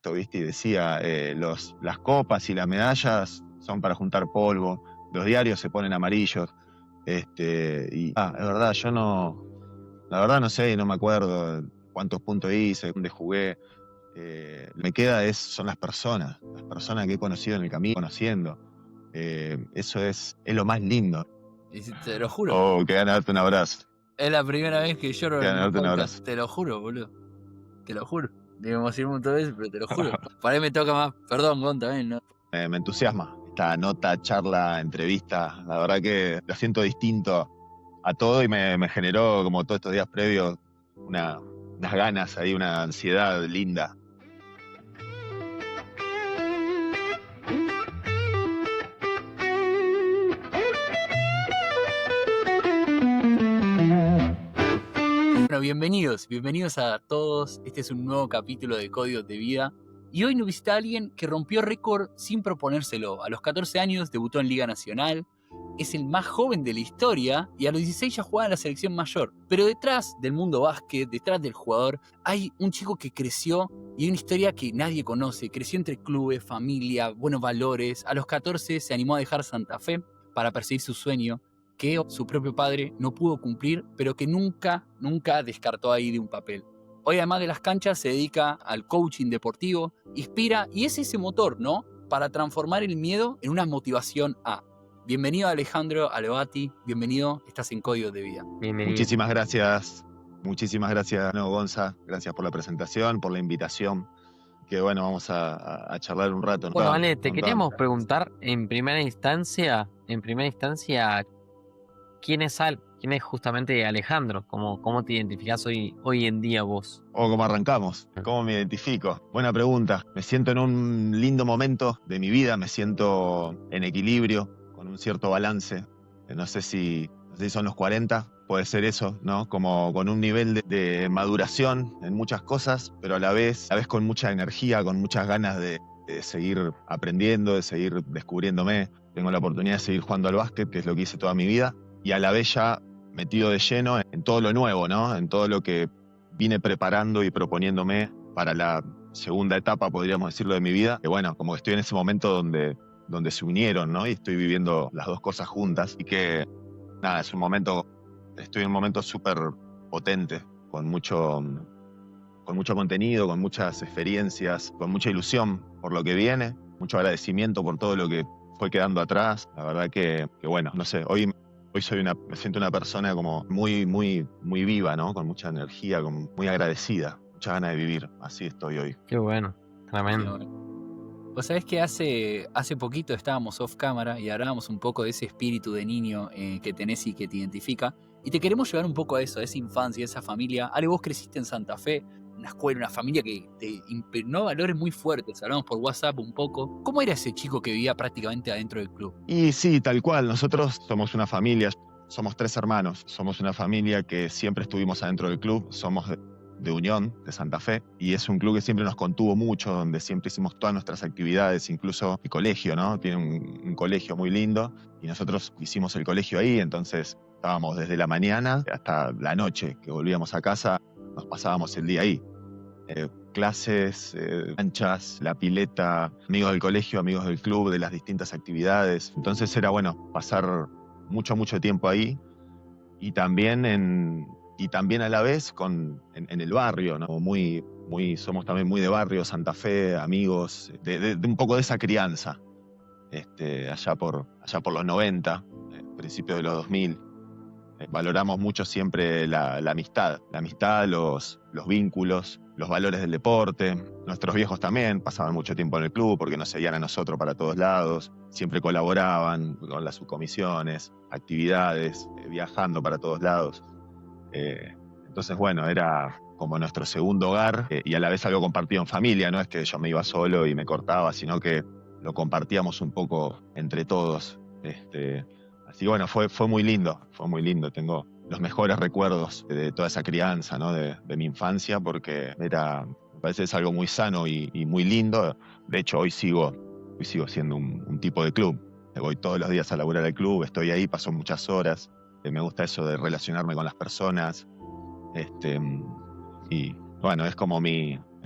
¿viste? Y decía, las copas y las medallas son para juntar polvo, los diarios se ponen amarillos. Es verdad, la verdad no sé, no me acuerdo cuántos puntos hice, dónde jugué. Me queda son las personas que he conocido en el camino, conociendo. Eso es lo más lindo. Y te lo juro. Oh, que ganas darte un abrazo. Es la primera vez que lloro Que en ganas un darte un podcast. abrazo. Te lo juro, boludo. Te lo juro. Me emocioné muchas veces, pero te lo juro. Para mí me toca más. Perdón, Gon, también, ¿no? Me entusiasma esta nota, charla, entrevista. La verdad que lo siento distinto a todo y me generó, como todos estos días previos, unas ganas ahí, una ansiedad linda. Bueno, bienvenidos a todos. Este es un nuevo capítulo de Códigos de Vida. Y hoy nos visita alguien que rompió récord sin proponérselo. A los 14 años debutó en Liga Nacional. Es el más joven de la historia y a los 16 ya jugaba en la selección mayor. Pero detrás del mundo básquet, detrás del jugador, hay un chico que creció y hay una historia que nadie conoce. Creció entre clubes, familia, buenos valores. A los 14 se animó a dejar Santa Fe para perseguir su sueño, que su propio padre no pudo cumplir, pero que nunca descartó ahí de un papel. Hoy, además de las canchas, se dedica al coaching deportivo, inspira y es ese motor, ¿no? Para transformar el miedo en una motivación a. Bienvenido Alejandro Alevati, bienvenido, estás en Códigos de Vida. Bienvenido. Muchísimas gracias, no, Gonza, gracias por la presentación, por la invitación. Que bueno, vamos a charlar un rato. Bueno, Ale, te queríamos preguntar en primera instancia, ¿quién es justamente Alejandro? ¿Cómo te identificás hoy en día vos? ¿Cómo arrancamos? ¿Cómo me identifico? Buena pregunta. Me siento en un lindo momento de mi vida, me siento en equilibrio, con un cierto balance. No sé si son los 40, puede ser eso, ¿no? Como con un nivel de maduración en muchas cosas, pero a la vez con mucha energía, con muchas ganas de seguir aprendiendo, de seguir descubriéndome. Tengo la oportunidad de seguir jugando al básquet, que es lo que hice toda mi vida, y a la vez ya metido de lleno en todo lo nuevo, ¿no? En todo lo que vine preparando y proponiéndome para la segunda etapa, podríamos decirlo, de mi vida. Que bueno, como que estoy en ese momento donde se unieron, ¿no? Y estoy viviendo las dos cosas juntas. Y que, nada, estoy en un momento súper potente, con mucho contenido, con muchas experiencias, con mucha ilusión por lo que viene, mucho agradecimiento por todo lo que fue quedando atrás. La verdad que bueno, no sé, hoy me siento una persona como muy, muy, muy viva, ¿no? Con mucha energía, muy agradecida, muchas ganas de vivir. Así estoy hoy. Qué bueno, tremendo. Vos sabés que hace poquito estábamos off cámara y hablábamos un poco de ese espíritu de niño que tenés y que te identifica. Y te queremos llevar un poco a eso, a esa infancia, a esa familia. Ale, vos creciste en Santa Fe, una escuela, una familia que te impregnó valores muy fuertes. Hablamos por WhatsApp un poco. ¿Cómo era ese chico que vivía prácticamente adentro del club? Y sí, tal cual. Nosotros somos una familia, somos 3 hermanos. Somos una familia que siempre estuvimos adentro del club. Somos de Unión, de Santa Fe, y es un club que siempre nos contuvo mucho, donde siempre hicimos todas nuestras actividades, incluso el colegio, ¿no? Tiene un colegio muy lindo, y nosotros hicimos el colegio ahí, entonces estábamos desde la mañana hasta la noche, que volvíamos a casa, nos pasábamos el día ahí. Clases, canchas, la pileta, amigos del colegio, amigos del club, de las distintas actividades. Entonces era bueno pasar mucho tiempo ahí, y también a la vez en el barrio, ¿no? Somos también muy de barrio, Santa Fe, amigos, de un poco de esa crianza, allá por los 90, principios de los 2000. Valoramos mucho siempre la amistad, los vínculos, los valores del deporte. Nuestros viejos también pasaban mucho tiempo en el club porque nos seguían a nosotros para todos lados, siempre colaboraban con las subcomisiones, actividades, viajando para todos lados. Entonces, bueno, era como nuestro segundo hogar, y a la vez algo compartido en familia. No es que yo me iba solo y me cortaba, sino que lo compartíamos un poco entre todos. Así que bueno, fue muy lindo, Tengo los mejores recuerdos de toda esa crianza, ¿no? de mi infancia, porque me parece que es algo muy sano y muy lindo. De hecho, hoy sigo siendo un tipo de club. Voy todos los días a laburar al club, estoy ahí, paso muchas horas. Me gusta eso de relacionarme con las personas. Y bueno, es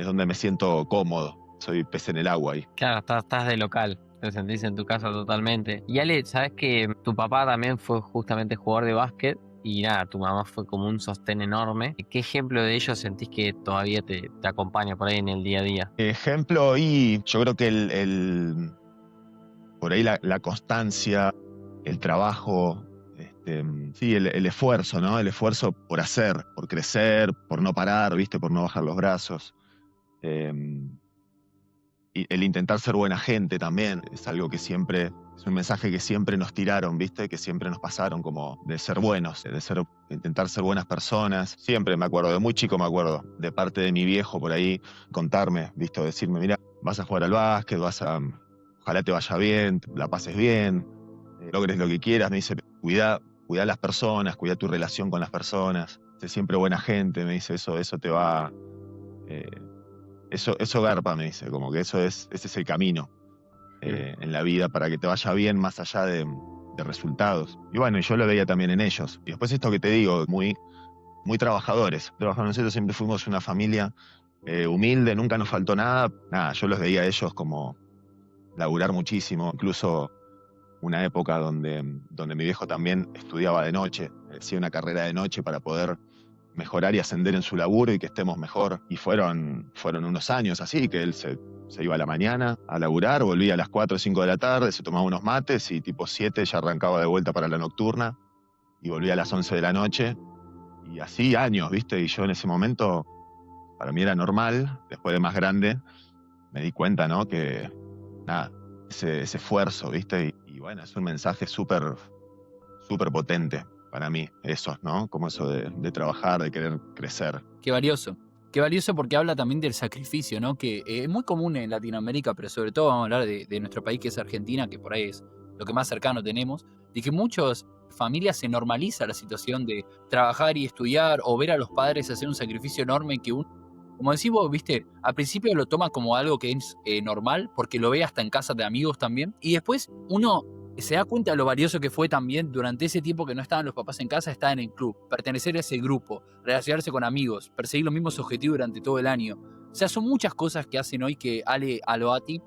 donde me siento cómodo. soy pez en el agua ahí. Claro, estás de local, te sentís en tu casa totalmente. Y Ale, sabes que tu papá también fue justamente jugador de básquet y nada, tu mamá fue como un sostén enorme. ¿Qué ejemplo de ello sentís que todavía te acompaña por ahí en el día a día? Ejemplo, y yo creo que por ahí la constancia, el trabajo, sí, el esfuerzo, ¿no? El esfuerzo por hacer, por crecer, por no parar, ¿viste? Por no bajar los brazos. Eh, y el intentar ser buena gente también es algo que siempre, es un mensaje que siempre nos tiraron, ¿viste? Que siempre nos pasaron, como de ser buenos, de intentar ser buenas personas. Siempre me acuerdo, de muy chico me acuerdo, de parte de mi viejo por ahí, contarme, ¿viste? O decirme, mira, vas a jugar al básquet, ojalá te vaya bien, la pases bien, logres lo que quieras. Me dice, cuida a las personas, cuida tu relación con las personas, sé siempre buena gente, me dice, eso te va... eh, eso garpa, me dice, como que ese es el camino en la vida para que te vaya bien más allá de resultados. Y bueno, yo lo veía también en ellos. Y después esto que te digo, muy, muy trabajadores. Nosotros siempre fuimos una familia humilde, nunca nos faltó nada. Nada, yo los veía a ellos como laburar muchísimo, incluso una época donde mi viejo también estudiaba de noche, hacía una carrera de noche para poder mejorar y ascender en su laburo y que estemos mejor. Y fueron unos años así, que él se iba a la mañana a laburar, volvía a las 4 o 5 de la tarde, se tomaba unos mates y tipo 7 ya arrancaba de vuelta para la nocturna y volvía a las 11 de la noche. Y así años, ¿viste? Y yo en ese momento, para mí era normal. Después de más grande, me di cuenta, ¿no? Que, nada, ese esfuerzo, ¿viste? Y bueno, es un mensaje súper, súper potente para mí, esos, ¿no? Como eso de trabajar, de querer crecer. Qué valioso. Qué valioso porque habla también del sacrificio, ¿no? Que es muy común en Latinoamérica, pero sobre todo vamos a hablar de nuestro país, que es Argentina, que por ahí es lo que más cercano tenemos, de que muchas familias se normaliza la situación de trabajar y estudiar o ver a los padres hacer un sacrificio enorme que uno, como decís vos, viste, al principio lo toma como algo que es normal, porque lo ve hasta en casas de amigos también, y después uno se da cuenta de lo valioso que fue también durante ese tiempo que no estaban los papás en casa, estar en el club, pertenecer a ese grupo, relacionarse con amigos, perseguir los mismos objetivos durante todo el año. O sea, son muchas cosas que hacen hoy que Ale Aloati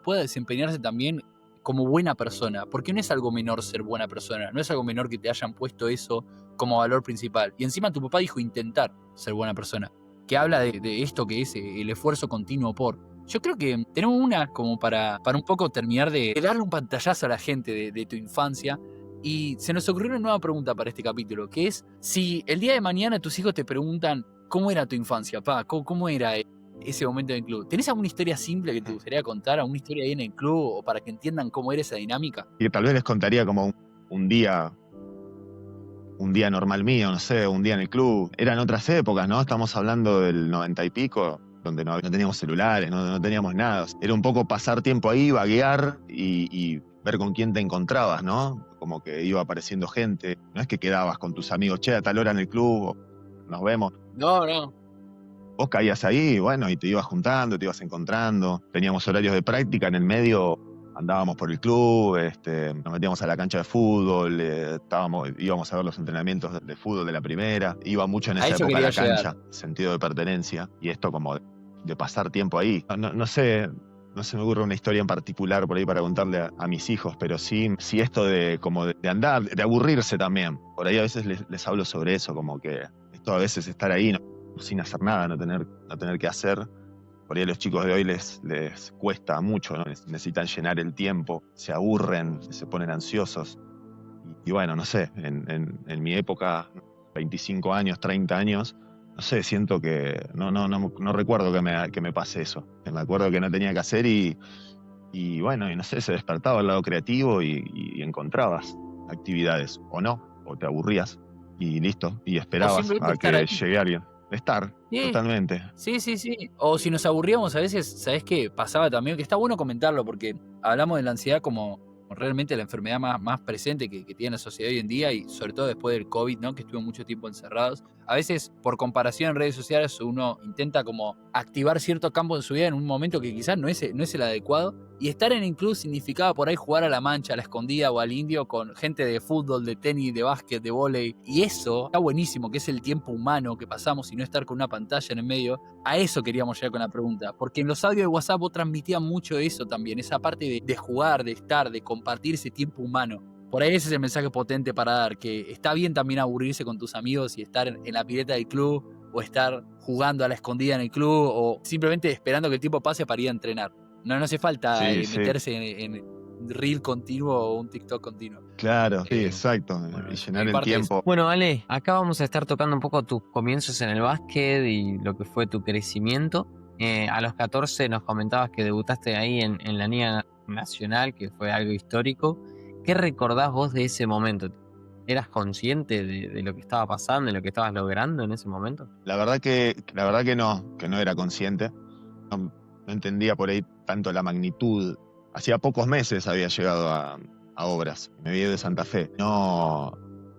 pueda desempeñarse también como buena persona, porque no es algo menor ser buena persona, no es algo menor que te hayan puesto eso como valor principal. Y encima tu papá dijo intentar ser buena persona, que habla de esto que es el esfuerzo continuo por... Yo creo que tenemos una como para un poco terminar de darle un pantallazo a la gente de tu infancia. Y se nos ocurrió una nueva pregunta para este capítulo, que es si el día de mañana tus hijos te preguntan ¿cómo era tu infancia, pa? ¿Cómo era ese momento en el club? ¿Tenés alguna historia simple que te gustaría contar? ¿Alguna historia ahí en el club? O para que entiendan cómo era esa dinámica. Y tal vez les contaría como un día normal mío, no sé, un día en el club. Eran otras épocas, ¿no? Estamos hablando del 90 y pico, donde no teníamos celulares, no teníamos nada. Era un poco pasar tiempo ahí, vaguear y ver con quién te encontrabas, ¿no? Como que iba apareciendo gente. No es que quedabas con tus amigos, che, a tal hora en el club, nos vemos. No. Vos caías ahí, bueno, y te ibas juntando, te ibas encontrando. Teníamos horarios de práctica en el medio, andábamos por el club, nos metíamos a la cancha de fútbol, íbamos a ver los entrenamientos de fútbol de la primera. Iba mucho en esa época a la cancha, sentido de pertenencia. Y esto como de pasar tiempo ahí. No sé, no se me ocurre una historia en particular por ahí para contarle a mis hijos, pero sí esto de andar, de aburrirse también. Por ahí a veces les hablo sobre eso, como que esto a veces estar ahí sin hacer nada, no tener que hacer. Por ahí a los chicos de hoy les cuesta mucho, ¿no? Necesitan llenar el tiempo, se aburren, se ponen ansiosos. Y bueno, no sé, en mi época, 25 años, 30 años, no sé, siento que no recuerdo que me pase eso. Me acuerdo que no tenía que hacer y bueno, y no sé, se despertaba el lado creativo y encontrabas actividades, o no, o te aburrías y listo, y esperabas a que llegue alguien. Estar, sí, totalmente. Sí. O si nos aburríamos a veces, ¿sabés qué? Pasaba también, que está bueno comentarlo, porque hablamos de la ansiedad como realmente la enfermedad más presente que tiene la sociedad hoy en día, y sobre todo después del COVID, ¿no? Que estuvimos mucho tiempo encerrados. A veces, por comparación en redes sociales, uno intenta como activar ciertos campos en su vida en un momento que quizás no es el adecuado. Y estar en el club significaba por ahí jugar a la mancha, a la escondida o al indio con gente de fútbol, de tenis, de básquet, de vóley. Y eso está buenísimo, que es el tiempo humano que pasamos y no estar con una pantalla en el medio. A eso queríamos llegar con la pregunta. Porque en los audios de WhatsApp vos transmitías mucho eso también, esa parte de jugar, de estar, de compartir ese tiempo humano. Por ahí ese es el mensaje potente para dar, que está bien también aburrirse con tus amigos y estar en la pileta del club, o estar jugando a la escondida en el club, o simplemente esperando que el tiempo pase para ir a entrenar. No hace falta Sí, sí, meterse en reel continuo o un TikTok continuo. claro, sí, exacto. Bueno, Y de llenar mi el parte eso. tiempo. Bueno, Ale, acá vamos a estar tocando un poco tus comienzos en el básquet y lo que fue tu crecimiento. A los 14 nos comentabas que debutaste ahí en la Liga Nacional, que fue algo histórico. ¿Qué recordás vos de ese momento? ¿Eras consciente de lo que estaba pasando, de lo que estabas logrando en ese momento? La verdad que no era consciente. No, no entendía por ahí tanto la magnitud. Hacía pocos meses había llegado a Obras. Me había ido de Santa Fe. No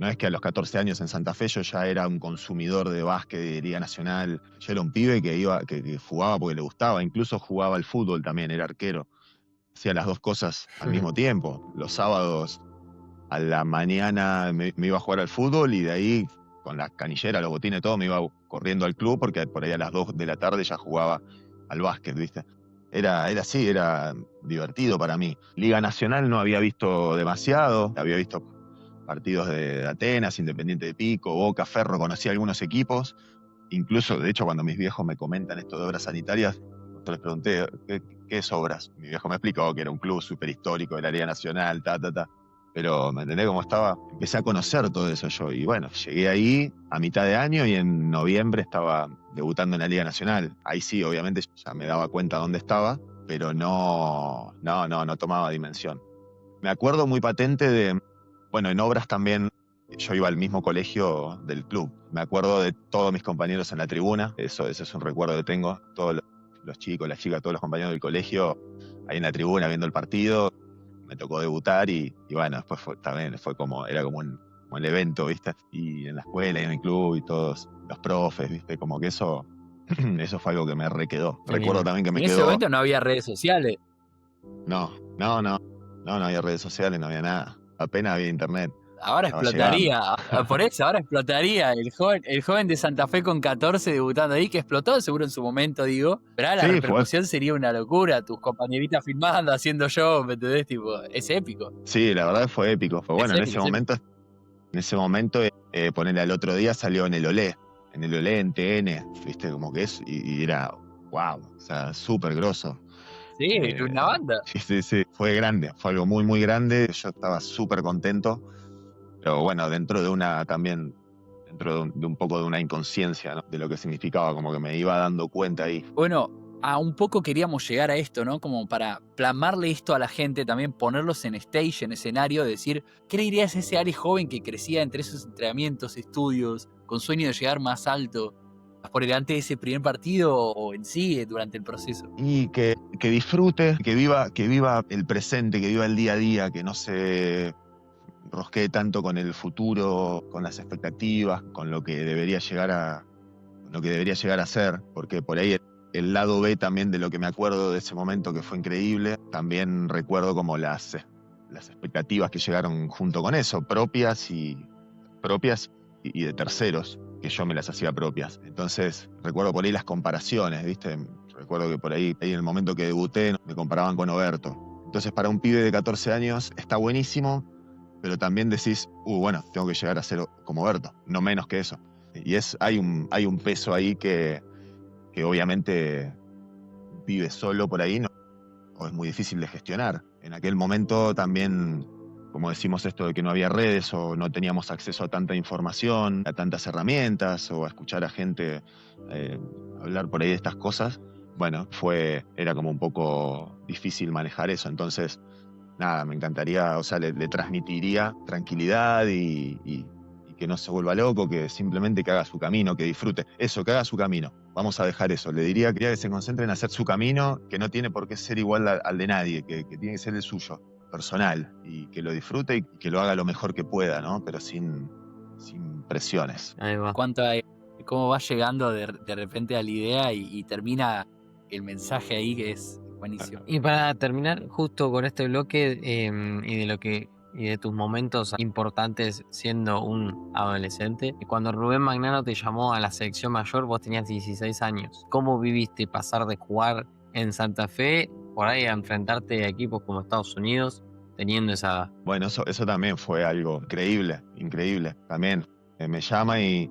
es que a los 14 años en Santa Fe yo ya era un consumidor de básquet de Liga Nacional. Yo era un pibe que jugaba porque le gustaba. Incluso jugaba al fútbol también, era arquero. Hacía las dos cosas al mismo tiempo. Los sábados a la mañana me iba a jugar al fútbol y de ahí, con la canillera, los botines, todo, me iba corriendo al club porque por ahí a las 2 de la tarde ya jugaba al básquet, ¿viste? Era así, era divertido para mí. Liga Nacional no había visto demasiado, había visto partidos de Atenas, Independiente de Pico, Boca, Ferro, conocía algunos equipos. Incluso, de hecho, cuando mis viejos me comentan esto de obras sanitarias, yo les pregunté, ¿qué es obras? Mi viejo me explicó que era un club súper histórico de la Liga Nacional, ta. Pero, ¿me entendés cómo estaba? Empecé a conocer todo eso yo. Y bueno, llegué ahí a mitad de año y en noviembre estaba debutando en la Liga Nacional. Ahí sí, obviamente, ya me daba cuenta dónde estaba, pero no tomaba dimensión. Me acuerdo muy patente bueno, en obras también, yo iba al mismo colegio del club. Me acuerdo de todos mis compañeros en la tribuna. Ese es un recuerdo que tengo. Todos los chicos, las chicas, todos los compañeros del colegio ahí en la tribuna viendo el partido. Me tocó debutar y bueno, después también era como el evento, ¿viste? Y en la escuela y en el club y todos los profes, ¿viste? Como que eso fue algo que me requedó. Qué Recuerdo lindo. también que me En ese quedó. momento no había redes sociales. No había redes sociales, no había nada. Apenas había internet. Ahora Estaba llegando. explotaría. Por eso, ahora explotaría. El joven de Santa Fe con 14 debutando ahí, que explotó seguro en su momento, digo. Pero ahora la Sí, repercusión sería una locura. Tus compañeritas filmando, haciendo show, ¿me entendés? Tipo, es épico. sí, la verdad fue épico. Fue Es bueno, épico, es épico. en ese momento, ponerle al otro día salió en el Olé, en TN, ¿viste? Como que y era, wow, o sea, súper grosso. Sí, una banda. Sí, fue grande, fue algo muy, muy grande. Yo estaba súper contento, pero bueno, dentro de un poco de una inconsciencia, ¿no? De lo que significaba, como que me iba dando cuenta ahí. Bueno, a un poco queríamos llegar a esto, ¿no? Como para plasmarle esto a la gente, también ponerlos en stage, en escenario, decir, ¿qué le dirías a ese Ale joven que crecía entre esos entrenamientos, estudios, con sueño de llegar más alto, por delante de ese primer partido o en sí durante el proceso? Y que disfrute, que viva el presente, que viva el día a día, que no se rosquee tanto con el futuro, con las expectativas, con lo que debería llegar a ser, porque por ahí el lado B también de lo que me acuerdo de ese momento que fue increíble, también recuerdo como las expectativas que llegaron junto con eso, propias y de terceros, que yo me las hacía propias. Entonces recuerdo por ahí las comparaciones, ¿viste? Recuerdo que por ahí en el momento que debuté me comparaban con Oberto. Entonces para un pibe de 14 años está buenísimo, pero también decís, bueno, tengo que llegar a ser como Berto, no menos que eso. Y hay un peso ahí que obviamente vive solo por ahí, o es muy difícil de gestionar. En aquel momento también, como decimos esto de que no había redes o no teníamos acceso a tanta información, a tantas herramientas o a escuchar a gente hablar por ahí de estas cosas, bueno, era como un poco difícil manejar eso. Entonces, nada, me encantaría, o sea, le transmitiría tranquilidad y que no se vuelva loco, que simplemente que haga su camino, que disfrute. Eso, que haga su camino. Vamos a dejar eso. Le diría que se concentren en hacer su camino, que no tiene por qué ser igual al de nadie, que tiene que ser el suyo, personal, y que lo disfrute y que lo haga lo mejor que pueda, ¿no? Pero sin presiones. Ahí va. Cuanto a cómo va llegando de repente a la idea y termina el mensaje ahí, que es Buenísimo. Y para terminar justo con este bloque y de tus momentos importantes siendo un adolescente, cuando Rubén Magnano te llamó a la selección mayor, vos tenías 16 años. ¿Cómo viviste pasar de jugar en Santa Fe por ahí a enfrentarte a equipos como Estados Unidos teniendo esa edad? Bueno, eso también fue algo increíble. También me llama y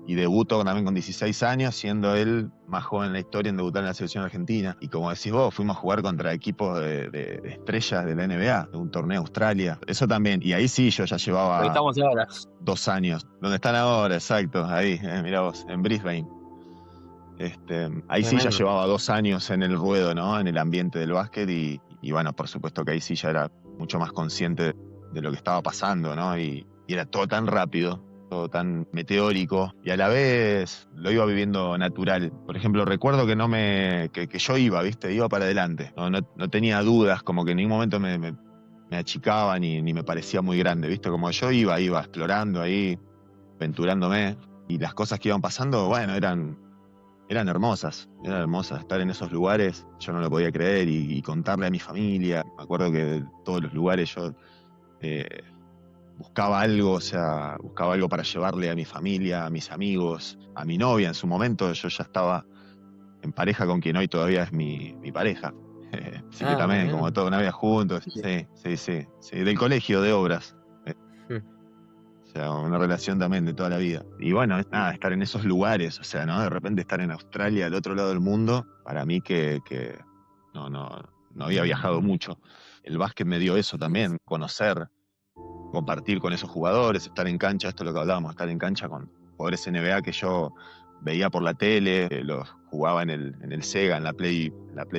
debuto también con 16 años, siendo él más joven en la historia en debutar en la selección argentina. Y como decís vos, fuimos a jugar contra equipos de estrellas de la NBA, de un torneo Australia. Eso también. Y ahí sí yo ya Ahí llevaba estamos ahora. 2 años. ¿Dónde están ahora? Exacto, ahí, mirá vos, en Brisbane. Ahí sí ya Tremendo. llevaba 2 años en el ruedo, ¿no? En el ambiente del básquet y bueno, por supuesto que ahí sí ya era mucho más consciente de lo que estaba pasando, ¿no? Y era todo tan rápido, todo tan meteórico y a la vez lo iba viviendo natural. Por ejemplo, recuerdo que yo iba, ¿viste? Iba para adelante. No tenía dudas, como que en ningún momento me achicaba ni me parecía muy grande, ¿viste? Como yo iba explorando ahí, aventurándome y las cosas que iban pasando, bueno, eran hermosas, estar en esos lugares, yo no lo podía creer y contarle a mi familia. Me acuerdo que de todos los lugares yo buscaba algo para llevarle a mi familia, a mis amigos, a mi novia en su momento. Yo ya estaba en pareja con quien hoy todavía es mi pareja. Así que también, como toda una vida juntos. Sí, del colegio de obras. O sea, una relación también de toda la vida. Y bueno, nada, estar en esos lugares, o sea, ¿no? De repente estar en Australia, al otro lado del mundo, para mí que no había viajado mucho. El básquet me dio eso también, conocer, compartir con esos jugadores, estar en cancha, esto es lo que hablábamos, estar en cancha con jugadores NBA que yo veía por la tele, los jugaba en el Sega, en la Play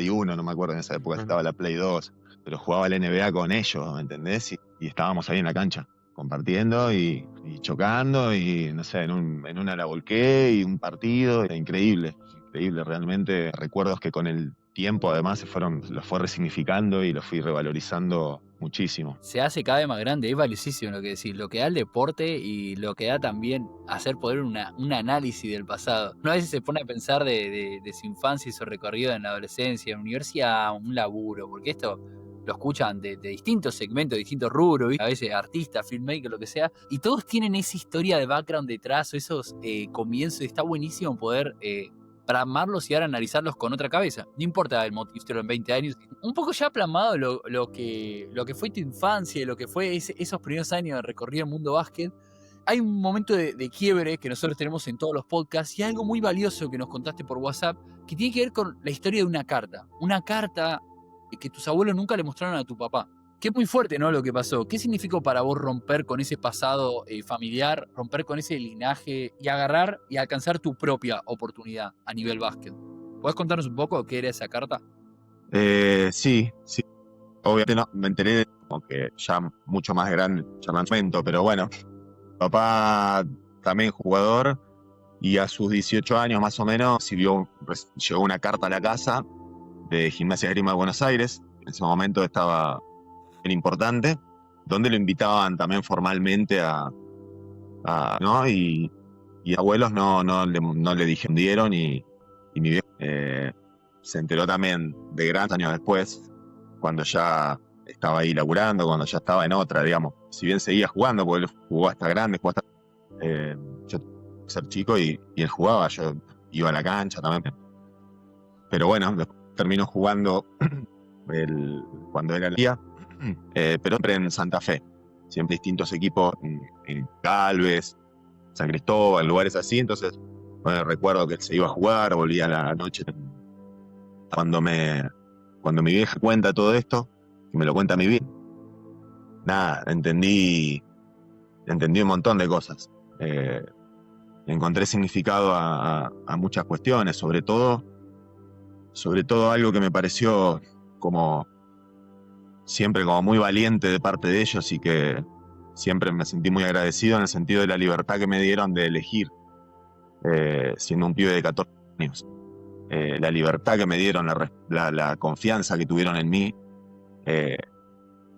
1, no me acuerdo, en esa época estaba la Play 2, pero jugaba la NBA con ellos, ¿me entendés? Y estábamos ahí en la cancha, compartiendo y chocando, y no sé, en una la volqué y un partido, era increíble realmente. Recuerdos que con el tiempo además los fue resignificando y los fui revalorizando muchísimo. Se hace cada vez más grande, es valiosísimo lo que decís, lo que da el deporte y lo que da también hacer poder un análisis del pasado. Uno a veces se pone a pensar de su infancia y su recorrido en la adolescencia, en la universidad, un laburo, porque esto lo escuchan de distintos segmentos, de distintos rubros, ¿viste? A veces artistas, filmmakers, lo que sea, y todos tienen esa historia de background detrás, o esos comienzos, y está buenísimo poder plasmarlos y ahora analizarlos con otra cabeza. No importa el motivo en 20 años. Un poco ya plasmado lo que fue tu infancia, lo que fue esos primeros años de recorrido el mundo básquet. Hay un momento de quiebre que nosotros tenemos en todos los podcasts y algo muy valioso que nos contaste por WhatsApp que tiene que ver con la historia de una carta. Una carta que tus abuelos nunca le mostraron a tu papá. Que es muy fuerte, ¿no? Lo que pasó. ¿Qué significó para vos romper con ese pasado familiar, romper con ese linaje y agarrar y alcanzar tu propia oportunidad a nivel básquet? ¿Podés contarnos un poco qué era esa carta? Sí. Obviamente no, me enteré como que ya mucho más grande, ya más momento, pero bueno, papá también jugador y a sus 18 años más o menos llegó una carta a la casa de Gimnasia de Esgrima de Buenos Aires. En ese momento estaba bien importante, donde lo invitaban también formalmente ¿no? Y abuelos no le difundieron y mi viejo se enteró también de grandes años después, cuando ya estaba ahí laburando, cuando ya estaba en otra, digamos. Si bien seguía jugando, porque él jugó hasta grande, yo ser chico y él jugaba, yo iba a la cancha también. Pero bueno, terminó jugando cuando era el día, pero siempre en Santa Fe. Siempre distintos equipos en Galvez, San Cristóbal, lugares así. Entonces, bueno, recuerdo que él se iba a jugar, volvía a la noche. Cuando mi vieja cuenta todo esto, que me lo cuenta mi vieja, nada, entendí un montón de cosas. Encontré significado a muchas cuestiones, sobre todo algo que me pareció como siempre como muy valiente de parte de ellos y que siempre me sentí muy agradecido en el sentido de la libertad que me dieron de elegir, siendo un pibe de 14 años. La libertad que me dieron, la confianza que tuvieron en mí,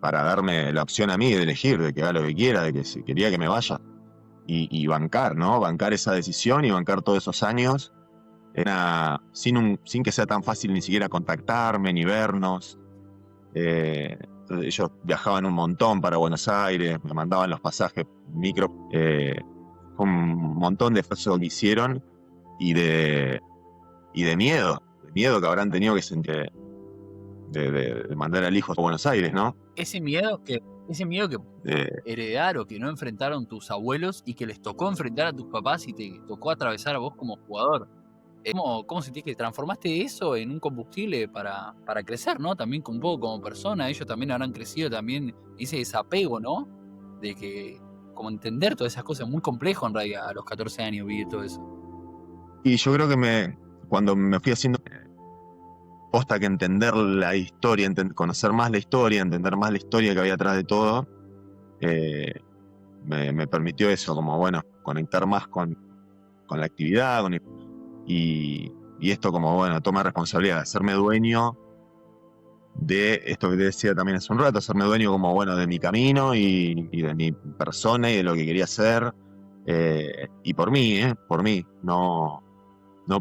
para darme la opción a mí de elegir, de que haga lo que quiera, de que si quería que me vaya y bancar, ¿no? Bancar esa decisión y bancar todos esos años, sin que sea tan fácil ni siquiera contactarme ni vernos. Entonces ellos viajaban un montón para Buenos Aires, me mandaban los pasajes, micro. Fue un montón de esfuerzo que hicieron y de miedo que habrán tenido que sentir de mandar al hijo a Buenos Aires, ¿no? Ese miedo que heredaron, que no enfrentaron tus abuelos y que les tocó enfrentar a tus papás y te tocó atravesar a vos como jugador. ¿Cómo sentís que transformaste eso en un combustible para crecer, ¿no? También un poco como persona, ellos también habrán crecido también ese desapego, ¿no? De que, como entender todas esas cosas, muy complejo en realidad a los 14 años vivir todo eso. Y yo creo que cuando me fui haciendo posta que entender la historia, conocer más la historia, entender más la historia que había atrás de todo, me permitió eso, como bueno, conectar más con la actividad, y esto como bueno, tomar responsabilidad, hacerme dueño de esto que te decía también hace un rato, hacerme dueño como bueno de mi camino y de mi persona y de lo que quería hacer, y por mí, no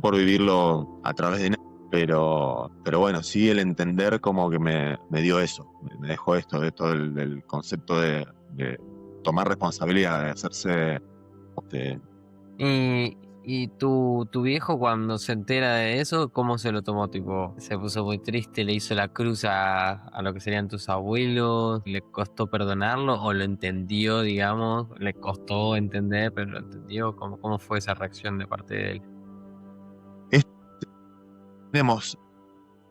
por vivirlo a través de nada, pero bueno, sí el entender como que me dio eso, me dejó esto del concepto de tomar responsabilidad, de hacerse... Y tu viejo cuando se entera de eso, ¿cómo se lo tomó? Tipo, se puso muy triste, le hizo la cruz a lo que serían tus abuelos, ¿le costó perdonarlo o lo entendió, digamos? ¿Le costó entender, pero lo entendió? ¿Cómo fue esa reacción de parte de él? Tenemos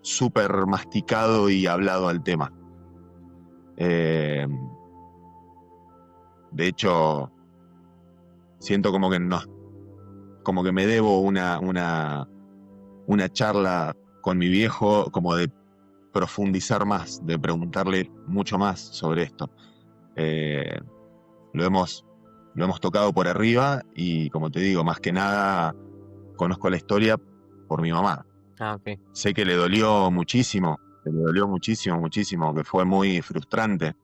súper masticado y hablado al tema. De hecho, siento como que me debo una charla con mi viejo, como de profundizar más, de preguntarle mucho más sobre esto. Lo hemos tocado por arriba y, como te digo, más que nada conozco la historia por mi mamá. Ok. Sé que le dolió muchísimo, que fue muy frustrante.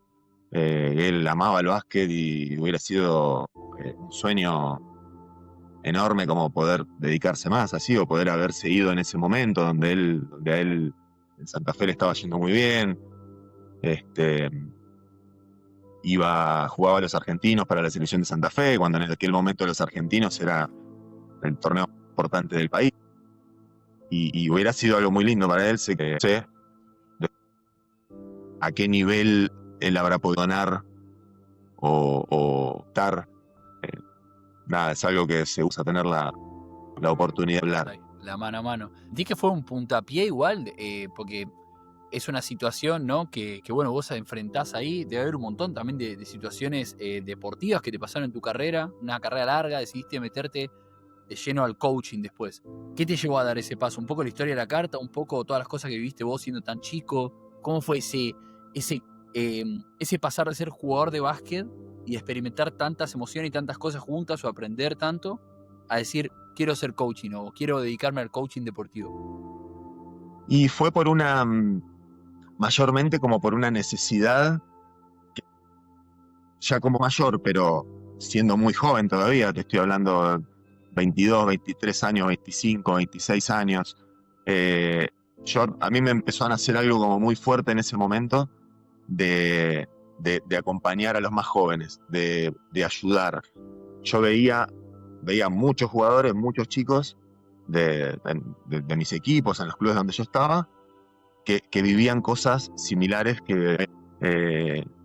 Él amaba el básquet y hubiera sido un sueño enorme como poder dedicarse más así, o poder haber seguido en ese momento donde a él en Santa Fe le estaba yendo muy bien. Jugaba a los argentinos para la selección de Santa Fe, cuando en aquel momento los argentinos era el torneo más importante del país. Y hubiera sido algo muy lindo para él, sé a qué nivel él habrá podido donar o estar. Nada, es algo que se usa tener la oportunidad de hablar. La mano a mano. Di que fue un puntapié igual, porque es una situación, ¿no? Que bueno, vos enfrentás ahí. Debe haber un montón también de situaciones deportivas que te pasaron en tu carrera, una carrera larga, decidiste meterte de lleno al coaching después. ¿Qué te llevó a dar ese paso? ¿Un poco la historia de la carta? ¿Un poco todas las cosas que viviste vos siendo tan chico? ¿Cómo fue ese pasar de ser jugador de básquet y experimentar tantas emociones y tantas cosas juntas o aprender tanto a decir, quiero ser coaching o quiero dedicarme al coaching deportivo? Y fue mayormente como por una necesidad, ya como mayor, pero siendo muy joven todavía, te estoy hablando de 22, 23 años, 25, 26 años. A mí me empezó a nacer algo como muy fuerte en ese momento de acompañar a los más jóvenes, de ayudar. Yo veía muchos jugadores, muchos chicos de mis equipos, en los clubes donde yo estaba, que vivían cosas similares, que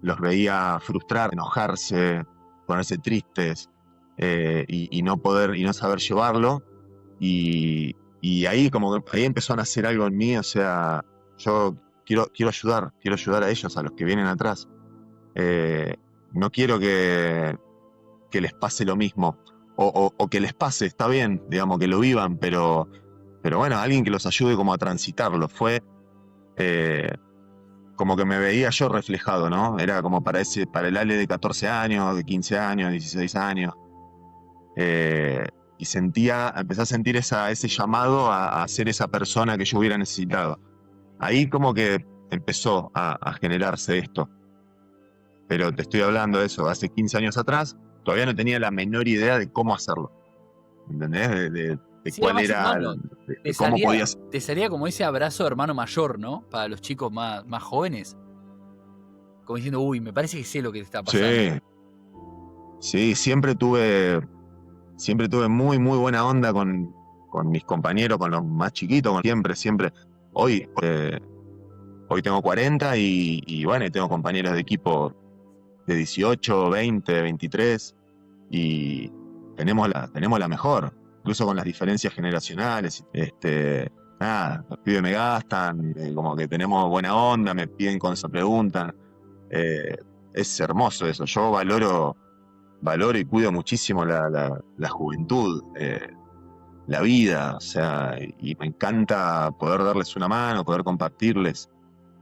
los veía frustrar, enojarse, ponerse tristes, y no saber llevarlo. Y ahí empezó a nacer algo en mí, o sea, yo quiero ayudar a ellos, a los que vienen atrás. No quiero que les pase lo mismo, o que les pase, está bien, digamos, que lo vivan, pero bueno, alguien que los ayude como a transitarlo. Fue como que me veía yo reflejado, ¿no? Era como para el Ale de 14 años, de 15 años, 16 años. Y empecé a sentir ese llamado a ser esa persona que yo hubiera necesitado. Ahí como que empezó a generarse esto. Pero te estoy hablando de eso, hace 15 años atrás, todavía no tenía la menor idea de cómo hacerlo. ¿Entendés? De de Sí, cuál además, era, hermano, de cómo podías. te salía como ese abrazo de hermano mayor, ¿no? Para los chicos más jóvenes. Como diciendo, uy, me parece que sé lo que te está pasando. Sí, sí, siempre tuve muy, muy buena onda con mis compañeros, con los más chiquitos, siempre. Hoy, hoy tengo 40 y bueno, y tengo compañeros de equipo de 18, 20, 23 y tenemos la mejor, incluso con las diferencias generacionales. Nada, los pibes me gastan, como que tenemos buena onda, me piden cosas, preguntan. Eh, es hermoso eso. Yo valoro y cuido muchísimo la juventud, la vida, o sea, y me encanta poder darles una mano, poder compartirles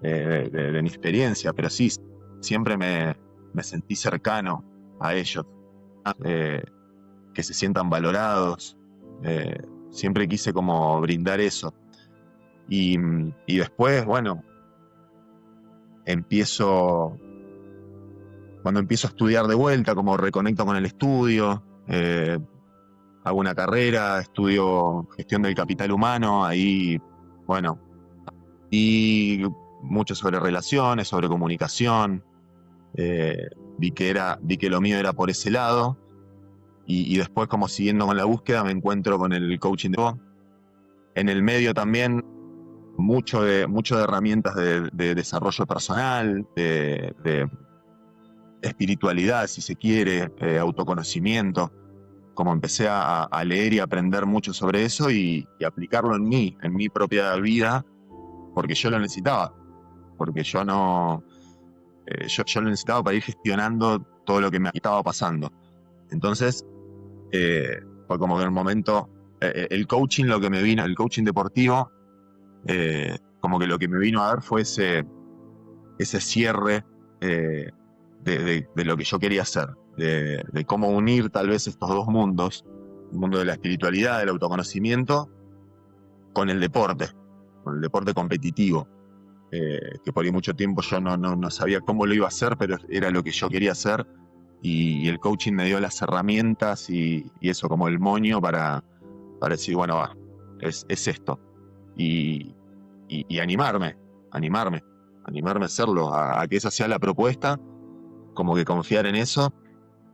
de mi experiencia, pero sí, siempre me sentí cercano a ellos, eh, que se sientan valorados, eh, siempre quise como brindar eso. Y después, bueno, empiezo, cuando empiezo a estudiar de vuelta, como reconecto con el estudio, hago una carrera, estudio gestión del capital humano, ahí, bueno, y mucho sobre relaciones, sobre comunicación, vi que lo mío era por ese lado, y después, como siguiendo con la búsqueda, me encuentro con el coaching de voz. En el medio también mucho de herramientas de desarrollo personal, de espiritualidad, si se quiere, autoconocimiento. Como empecé a leer y aprender mucho sobre eso y aplicarlo en mi propia vida, porque yo lo necesitaba, porque yo no, yo lo necesitaba para ir gestionando todo lo que me estaba pasando. Entonces, fue como que en un momento, el coaching, lo que me vino, el coaching deportivo, como que lo que me vino a dar fue ese cierre, de lo que yo quería hacer, de cómo unir tal vez estos dos mundos, el mundo de la espiritualidad, del autoconocimiento, con el deporte competitivo, que por ahí mucho tiempo yo no sabía cómo lo iba a hacer, pero era lo que yo quería hacer, y el coaching me dio las herramientas y eso como el moño para decir, bueno, va, es esto, y animarme a hacerlo, a que esa sea la propuesta, como que confiar en eso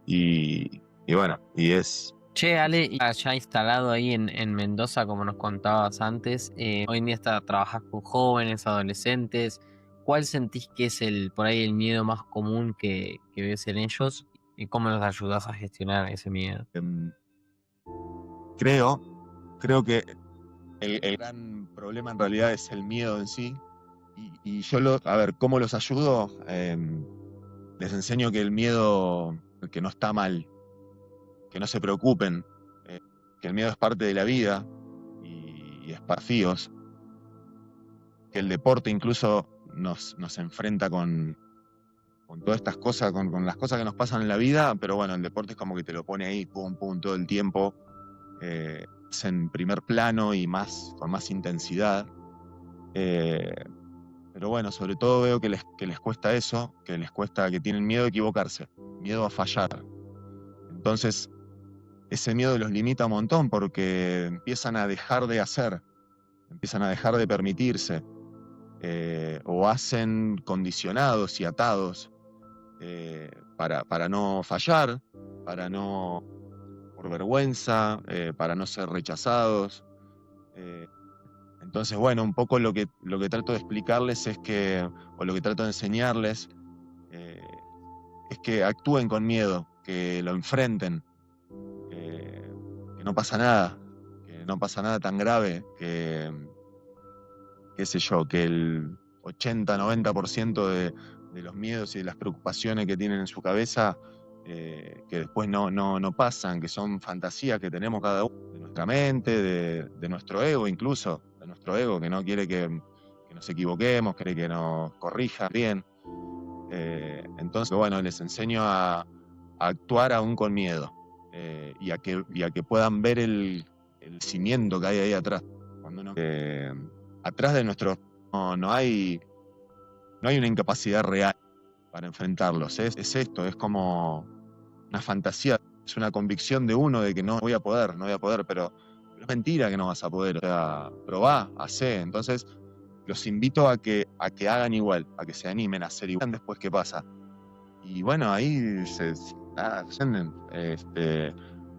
y bueno, y es. Che, Ale, y ya instalado ahí en Mendoza, como nos contabas antes, hoy en día trabajas con jóvenes, adolescentes. ¿Cuál sentís que es por ahí el miedo más común que ves en ellos? ¿Y cómo los ayudás a gestionar ese miedo? Creo que el gran problema en realidad es el miedo en sí. Y yo, a ver, ¿cómo los ayudo? Les enseño que el miedo, que no está mal, que no se preocupen, que el miedo es parte de la vida y es desafíos, que el deporte incluso nos enfrenta con todas estas cosas, con las cosas que nos pasan en la vida, pero bueno, el deporte es como que te lo pone ahí, pum, pum, todo el tiempo, es en primer plano y con más intensidad. Pero bueno, sobre todo veo que les cuesta eso, que tienen miedo a equivocarse, miedo a fallar. Entonces, ese miedo los limita un montón porque empiezan a dejar de hacer, empiezan a dejar de permitirse, o hacen condicionados y atados, para no fallar, por vergüenza, para no ser rechazados. Entonces, bueno, un poco lo que trato de explicarles o lo que trato de enseñarles, es que actúen con miedo, que lo enfrenten, que no pasa nada tan grave, qué sé yo, que el 80-90% de los miedos y de las preocupaciones que tienen en su cabeza, que después no pasan, que son fantasías que tenemos cada uno, de nuestra mente, de nuestro ego incluso, de nuestro ego que no quiere que nos equivoquemos, quiere que nos corrija bien. Entonces, bueno, les enseño a actuar aún con miedo, y a que puedan ver el cimiento que hay ahí atrás. Cuando atrás de no hay una incapacidad real para enfrentarlos. Es esto, es como una fantasía, es una convicción de uno de que no voy a poder, pero Pero es mentira que no vas a poder, o sea, probá, hacé. Entonces, los invito a que hagan igual, a que se animen a hacer igual. Después, ¿qué pasa? Y bueno, ahí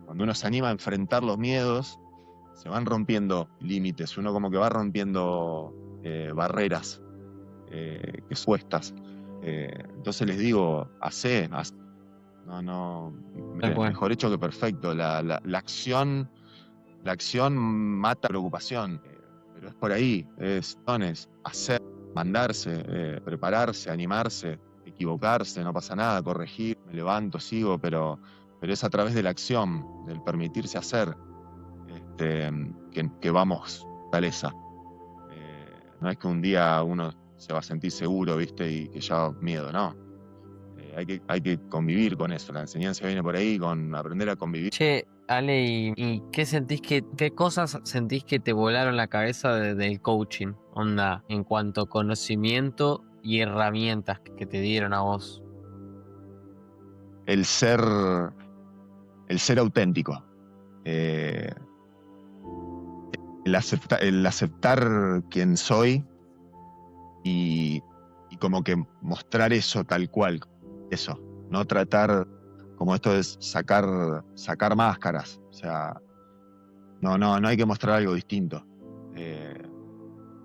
cuando uno se anima a enfrentar los miedos, se van rompiendo límites, uno como que va rompiendo barreras que suestas. Entonces les digo, hacé. No, Tal cual. mejor hecho que perfecto. La acción mata la preocupación, pero es por ahí, es hacer, mandarse, prepararse, animarse, equivocarse, no pasa nada, corregir, me levanto, sigo, pero es a través de la acción, del permitirse hacer, que vamos a fortaleza. No es que un día uno se va a sentir seguro, ¿viste? Y que ya miedo, no. Hay que convivir con eso. La enseñanza viene por ahí, con aprender a convivir. Che, Ale, ¿y qué cosas sentís que te volaron la cabeza del coaching? Onda, en cuanto a conocimiento y herramientas que te dieron a vos. El ser auténtico. El aceptar quién soy y como que mostrar eso tal cual. Eso. No tratar como esto de sacar máscaras. O sea, no hay que mostrar algo distinto.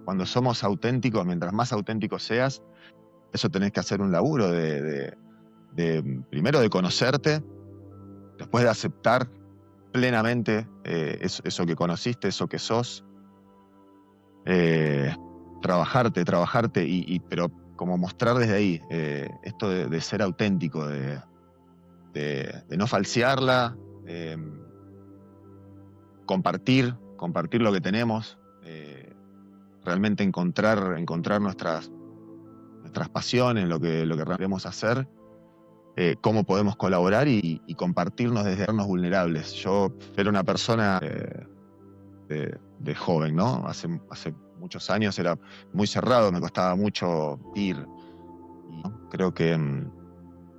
Cuando somos auténticos, mientras más auténtico seas, eso tenés que hacer un laburo primero de conocerte, después de aceptar plenamente eso que conociste, eso que sos, trabajarte, pero como mostrar desde ahí, esto de ser auténtico, de no falsearla, compartir lo que tenemos, realmente encontrar nuestras pasiones, lo que queremos hacer, cómo podemos colaborar y compartirnos desde vernos vulnerables. Yo era una persona de joven, ¿no? Hace muchos años era muy cerrado, me costaba mucho ir. Y creo que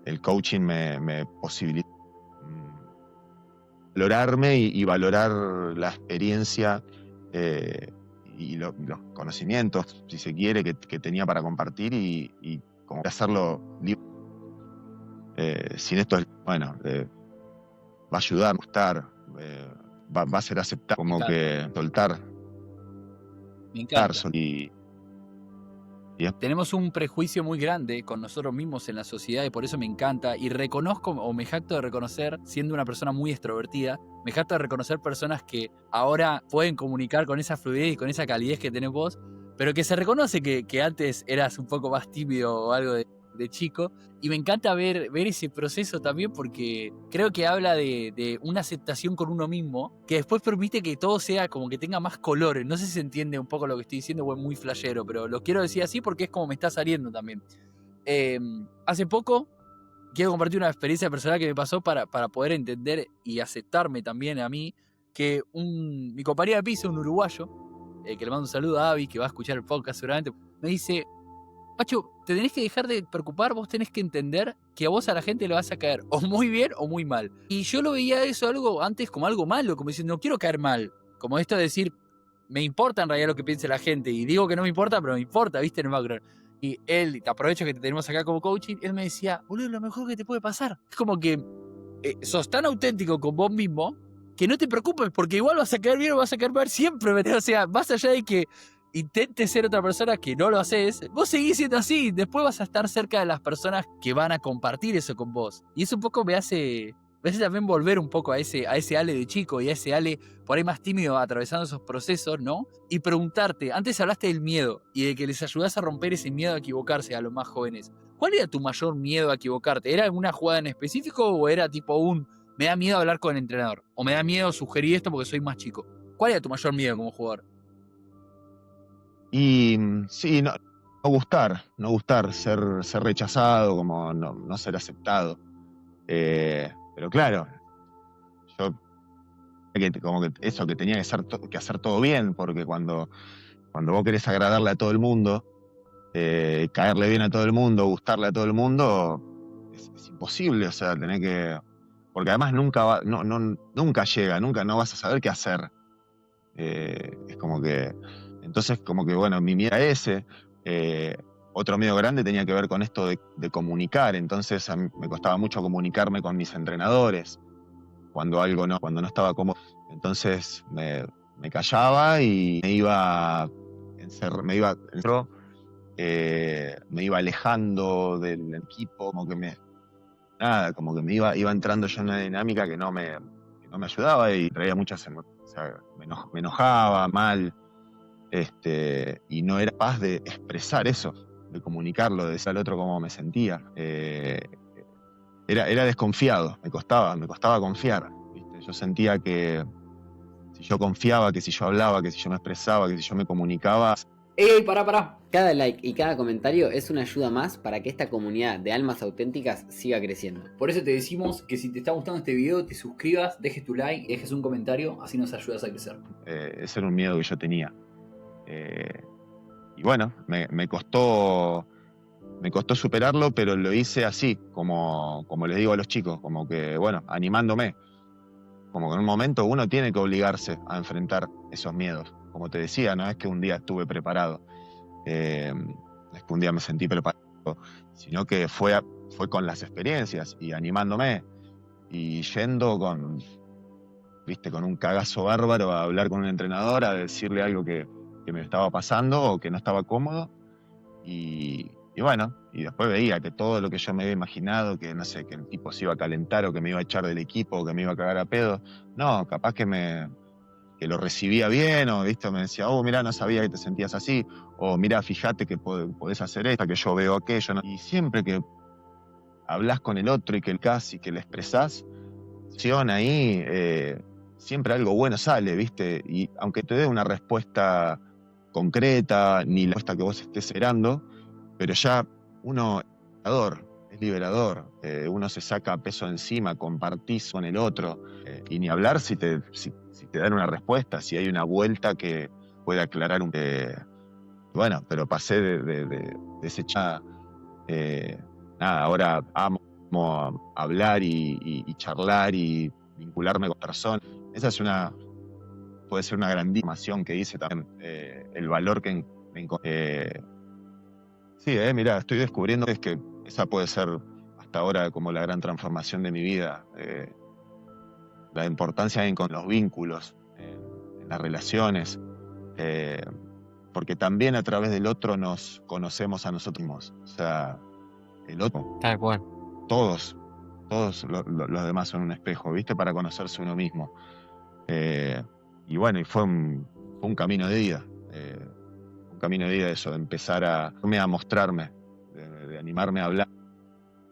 el coaching me posibilitó valorarme y valorar la experiencia y los conocimientos, si se quiere, que tenía para compartir y como hacerlo libre. Sin esto, bueno, va a ayudar, gustar, va a ser aceptado, como que soltar. Me encanta. Y Tenemos un prejuicio muy grande con nosotros mismos en la sociedad y por eso me encanta y reconozco o me jacto de reconocer, siendo una persona muy extrovertida, me jacto de reconocer personas que ahora pueden comunicar con esa fluidez y con esa calidez que tenés vos, pero que se reconoce que antes eras un poco más tímido o algo de chico, y me encanta ver ese proceso también porque creo que habla de una aceptación con uno mismo que después permite que todo sea como que tenga más colores. No sé si se entiende un poco lo que estoy diciendo o es muy flashero, pero lo quiero decir así porque es como me está saliendo también. Hace poco quiero compartir una experiencia personal que me pasó para poder entender y aceptarme también a mí, que mi compañero de piso, un uruguayo, que le mando un saludo a Avi, que va a escuchar el podcast seguramente, me dice: Pacho, te tenés que dejar de preocupar, vos tenés que entender que a vos a la gente le vas a caer o muy bien o muy mal. Y yo lo veía eso algo antes como algo malo, como diciendo, no quiero caer mal. Como esto de decir, me importa en realidad lo que piense la gente. Y digo que no me importa, pero me importa, ¿viste? En el background. Y él, te aprovecho que te tenemos acá como coaching, él me decía, boludo, lo mejor que te puede pasar. Es como que sos tan auténtico con vos mismo que no te preocupes, porque igual vas a caer bien o vas a caer mal siempre. O sea, más allá de que intentes ser otra persona que no lo haces, vos seguís siendo así, después vas a estar cerca de las personas que van a compartir eso con vos. Y eso un poco me hace también volver un poco a ese Ale de chico y a ese Ale por ahí más tímido atravesando esos procesos, ¿no? Y preguntarte, antes hablaste del miedo y de que les ayudás a romper ese miedo a equivocarse a los más jóvenes. ¿Cuál era tu mayor miedo a equivocarte? ¿Era alguna jugada en específico o era tipo me da miedo hablar con el entrenador? ¿O me da miedo sugerir esto porque soy más chico? ¿Cuál era tu mayor miedo como jugador? Y sí, no gustar, ser rechazado, como no ser aceptado. Pero claro, yo como que eso, que tenía que hacer todo bien, porque cuando vos querés agradarle a todo el mundo, caerle bien a todo el mundo, gustarle a todo el mundo, es imposible, o sea, porque además nunca llega, nunca no vas a saber qué hacer. Es como que, entonces como que bueno, mi miedo era ese. Otro miedo grande tenía que ver con esto de comunicar, entonces a mí me costaba mucho comunicarme con mis entrenadores cuando no estaba cómodo. Entonces me callaba y me iba alejando del equipo, como que iba entrando yo en una dinámica que no me ayudaba y traía o sea, me enojaba mal, y no era capaz de expresar eso, de comunicarlo, de decir al otro cómo me sentía. Era desconfiado, me costaba confiar, ¿viste? Yo sentía que si yo confiaba, que si yo hablaba, que si yo me expresaba, que si yo me comunicaba. ¡Ey, pará! Cada like y cada comentario es una ayuda más para que esta comunidad de almas auténticas siga creciendo. Por eso te decimos que si te está gustando este video, te suscribas, dejes tu like, dejes un comentario, así nos ayudas a crecer. Ese era un miedo que yo tenía. Y bueno, me costó superarlo, pero lo hice así, como les digo a los chicos, como que, bueno, animándome. Como que en un momento uno tiene que obligarse a enfrentar esos miedos. Como te decía, no es que un día estuve preparado, no es que un día me sentí preparado, sino que fue con las experiencias y animándome y yendo con un cagazo bárbaro a hablar con un entrenador, a decirle algo que me estaba pasando o que no estaba cómodo. Y bueno, y después veía que todo lo que yo me había imaginado, que no sé, que el tipo se iba a calentar o que me iba a echar del equipo o que me iba a cagar a pedo, no, capaz que lo recibía bien, o ¿viste? Me decía, mirá, no sabía que te sentías así, o mirá, fíjate que podés hacer esto, que yo veo aquello, ¿no? Y siempre que hablás con el otro y que y que le expresás, ahí siempre algo bueno sale, ¿viste? Y aunque te dé una respuesta concreta, ni la respuesta que vos estés esperando, pero ya uno es liberador, uno se saca peso encima, compartís con el otro, y ni hablar si te dan una respuesta, si hay una vuelta que puede aclarar bueno, pero pasé de ese chat, nada, ahora amo hablar y charlar y vincularme con personas. Puede ser una gran información que hice también, el valor que encontré. Sí, mirá, estoy descubriendo que esa puede ser hasta ahora como la gran transformación de mi vida, la importancia con los vínculos, en las relaciones, porque también a través del otro nos conocemos a nosotros mismos. O sea, el otro, Tal cual. todos los demás son un espejo, ¿viste? Para conocerse uno mismo. Y bueno, y fue un camino de vida. Un camino de vida eso, de empezar a mostrarme, de animarme a hablar.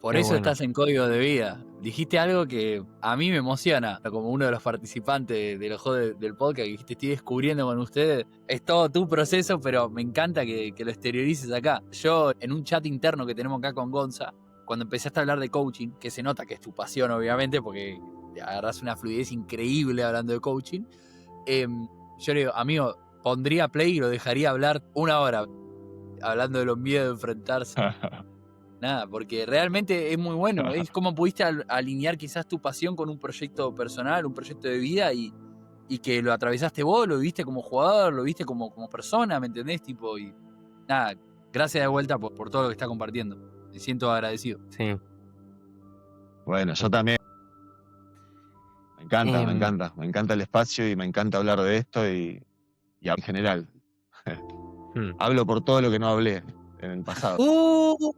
Por Qué eso bueno. estás en Código de Vida. Dijiste algo que a mí me emociona, como uno de los participantes de los juegos del podcast, que dijiste, estoy descubriendo con ustedes. Es todo tu proceso, pero me encanta que lo exteriorices acá. Yo, en un chat interno que tenemos acá con Gonza, cuando empezaste a hablar de coaching, que se nota que es tu pasión, obviamente, porque agarras una fluidez increíble hablando de coaching, yo le digo, amigo, pondría play y lo dejaría hablar 1 hora, hablando de los miedos de enfrentarse. Nada, porque realmente es muy bueno. Es como pudiste alinear quizás tu pasión con un proyecto personal, un proyecto de vida y que lo atravesaste vos, lo viste como jugador, lo viste como persona, ¿me entendés? Tipo, y nada, gracias de vuelta por todo lo que está compartiendo. Me siento agradecido. Sí. Bueno, yo también. Me encanta el espacio y me encanta hablar de esto y en general. Hablo por todo lo que no hablé en el pasado.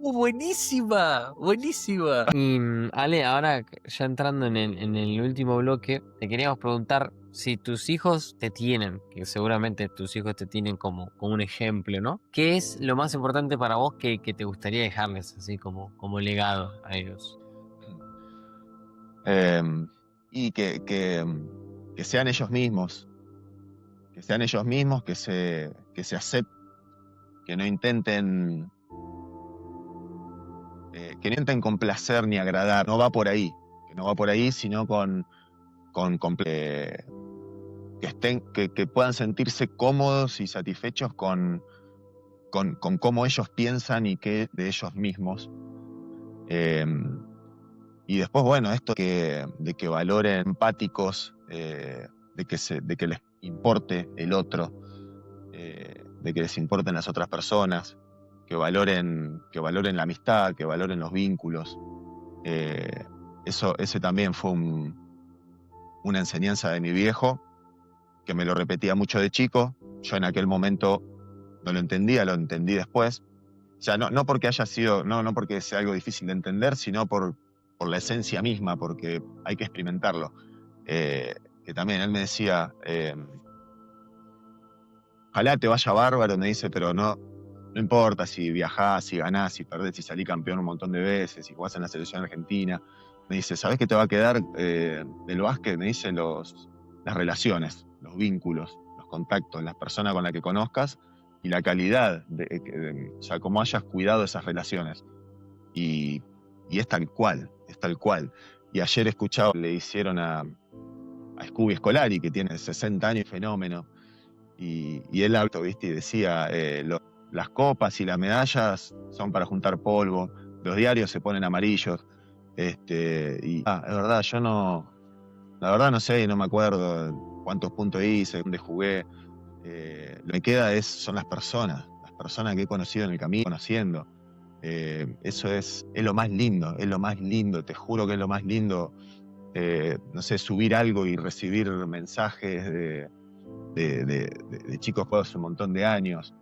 Buenísima, buenísima. Y Ale, ahora ya entrando en el último bloque, te queríamos preguntar si tus hijos te tienen, que seguramente tus hijos te tienen como un ejemplo, ¿no? ¿Qué es lo más importante para vos que te gustaría dejarles así como legado a ellos? Y que sean ellos mismos, que se acepten, que no intenten complacer ni agradar, no va por ahí, sino que puedan sentirse cómodos y satisfechos con cómo ellos piensan y qué de ellos mismos. Y después, bueno, esto de que valoren empáticos, de que importe el otro, de que les importen las otras personas, que valoren la amistad, que valoren los vínculos. Ese también fue una enseñanza de mi viejo, que me lo repetía mucho de chico. Yo en aquel momento no lo entendía, lo entendí después. O sea, no porque haya sido, no porque sea algo difícil de entender, sino por la esencia misma, porque hay que experimentarlo. Que también él me decía, ojalá te vaya bárbaro, me dice, pero no importa si viajás, si ganás, si perdés, si salís campeón un montón de veces, si jugás en la selección argentina. Me dice, ¿sabés qué te va a quedar del básquet? Me dice las relaciones, los vínculos, los contactos, las personas con las que conozcas y la calidad, o sea, cómo hayas cuidado esas relaciones. Y es tal cual, es tal cual. Y ayer escuchaba, le hicieron a Scooby Scolari, que tiene 60 años, fenómeno, y él auto, ¿viste? Y decía, las copas y las medallas son para juntar polvo, los diarios se ponen amarillos, es verdad, la verdad no sé, no me acuerdo cuántos puntos hice, dónde jugué. Lo que queda son las personas que he conocido en el camino, conociendo. Eso es lo más lindo, te juro que es lo más lindo. No sé, subir algo y recibir mensajes de chicos que hace un montón de años,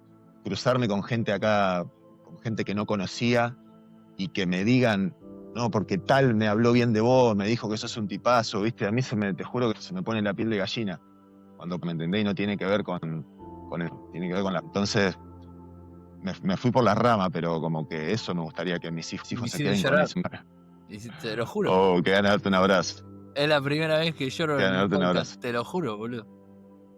cruzarme con gente acá, con gente que no conocía y que me digan, no, porque tal me habló bien de vos, me dijo que sos un tipazo, ¿viste? A mí te juro que se me pone la piel de gallina cuando me entendés, y no tiene que ver con tiene que ver con la... Entonces me fui por la rama, pero como que eso me gustaría que mis hijos Me se hiciste queden con llorar. eso. Y te lo juro. Oh, que ganas darte un abrazo. Es la primera vez que lloro Que en ganas un darte un podcast. abrazo. Te lo juro, boludo.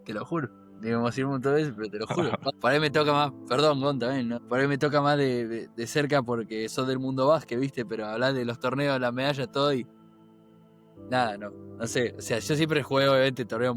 Te lo juro. Me emocioné un montón de veces, pero te lo juro. Por ahí me toca más, perdón, Gon, también, ¿no? Por ahí me toca más de cerca porque sos del mundo básquet, ¿viste? Pero hablar de los torneos, las medallas, todo y... Nada, no sé. O sea, yo siempre juego, obviamente, torneos